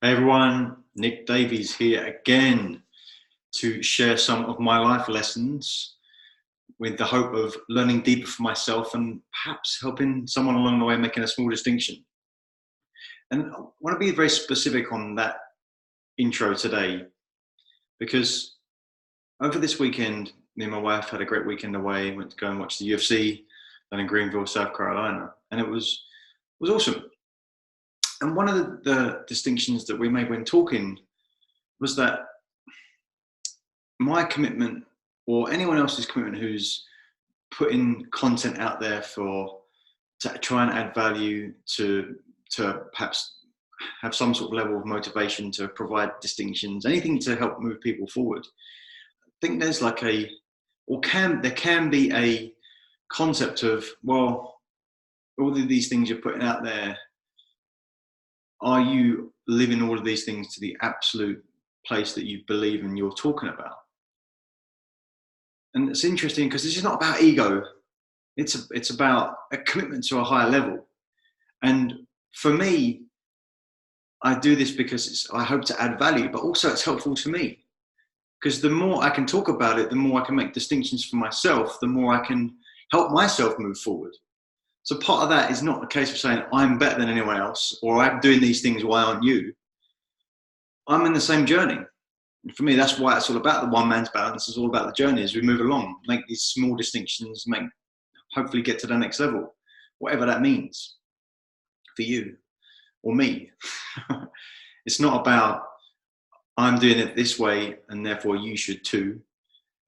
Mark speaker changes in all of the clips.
Speaker 1: Hey everyone, Nick Davies here again to share some of my life lessons with the hope of learning deeper for myself and perhaps helping someone along the way making a small distinction. And I want to be very specific on that intro today because over this weekend, me and my wife had a great weekend away, went to go and watch the UFC down in Greenville, South Carolina, and it was awesome. And one of the distinctions that we made when talking was that my commitment or anyone else's commitment who's putting content out there for to try and add value to perhaps have some sort of level of motivation to provide distinctions, anything to help move people forward. I think there's like there can be a concept of, well, all of these things you're putting out there, are you living all of these things to the absolute place that you believe and you're talking about? And it's interesting because this is not about ego. It's about a commitment to a higher level. And for me, I do this because I hope to add value, but also it's helpful to me. Because the more I can talk about it, the more I can make distinctions for myself, the more I can help myself move forward. So part of that is not a case of saying I'm better than anyone else or I'm doing these things, why aren't you? I'm in the same journey. And for me, that's why it's all about the one man's balance. It's all about the journey as we move along, make these small distinctions, hopefully get to the next level, whatever that means for you or me. It's not about I'm doing it this way and therefore you should too.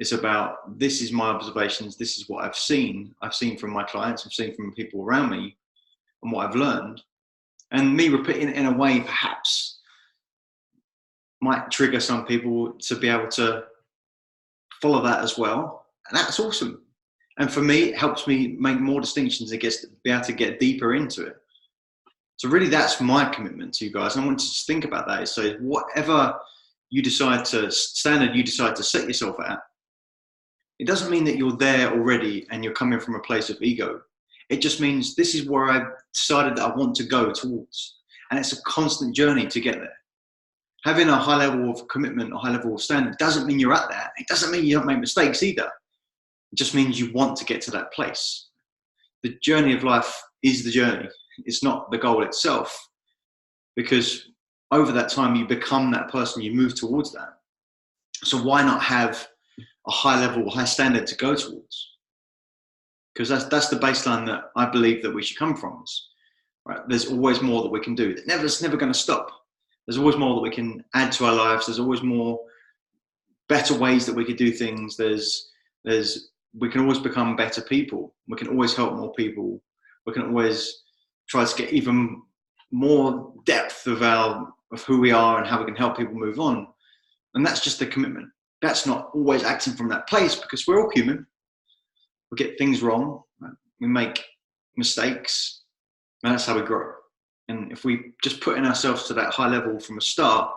Speaker 1: It's about this is my observations, this is what I've seen from my clients, I've seen from people around me and what I've learned. And me repeating it in a way perhaps might trigger some people to be able to follow that as well. And that's awesome. And for me, it helps me make more distinctions and be able to get deeper into it. So really that's my commitment to you guys. And I want to just think about that. So whatever standard you decide to set yourself at, it doesn't mean that you're there already and you're coming from a place of ego. It just means this is where I've decided that I want to go towards. And it's a constant journey to get there. Having a high level of commitment, a high level of standard doesn't mean you're at there. It doesn't mean you don't make mistakes either. It just means you want to get to that place. The journey of life is the journey. It's not the goal itself, because over that time you become that person, you move towards that. So why not have a high level, high standard to go towards? Because that's the baseline that I believe that we should come from. Right? There's always more that we can do. It's never going to stop. There's always more that we can add to our lives. There's always more better ways that we could do things. We can always become better people. We can always help more people. We can always try to get even more depth of who we are and how we can help people move on. And that's just the commitment. That's not always acting from that place because we're all human. We get things wrong. Right? We make mistakes. And that's how we grow. And if we just put in ourselves to that high level from a start,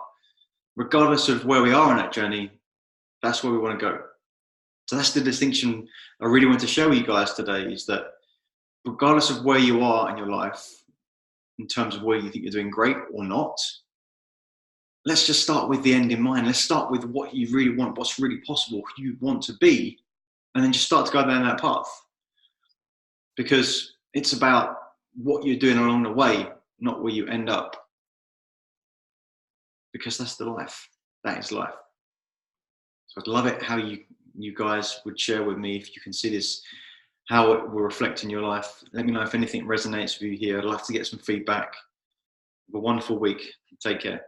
Speaker 1: regardless of where we are in that journey, that's where we want to go. So that's the distinction I really want to show you guys today, is that regardless of where you are in your life, in terms of where you think you're doing great or not, let's just start with the end in mind. Let's start with what you really want, what's really possible, who you want to be, and then just start to go down that path. Because it's about what you're doing along the way, not where you end up. Because that's the life. That is life. So I'd love it how you guys would share with me if you can see this, how it will reflect in your life. Let me know if anything resonates with you here. I'd love to get some feedback. Have a wonderful week. Take care.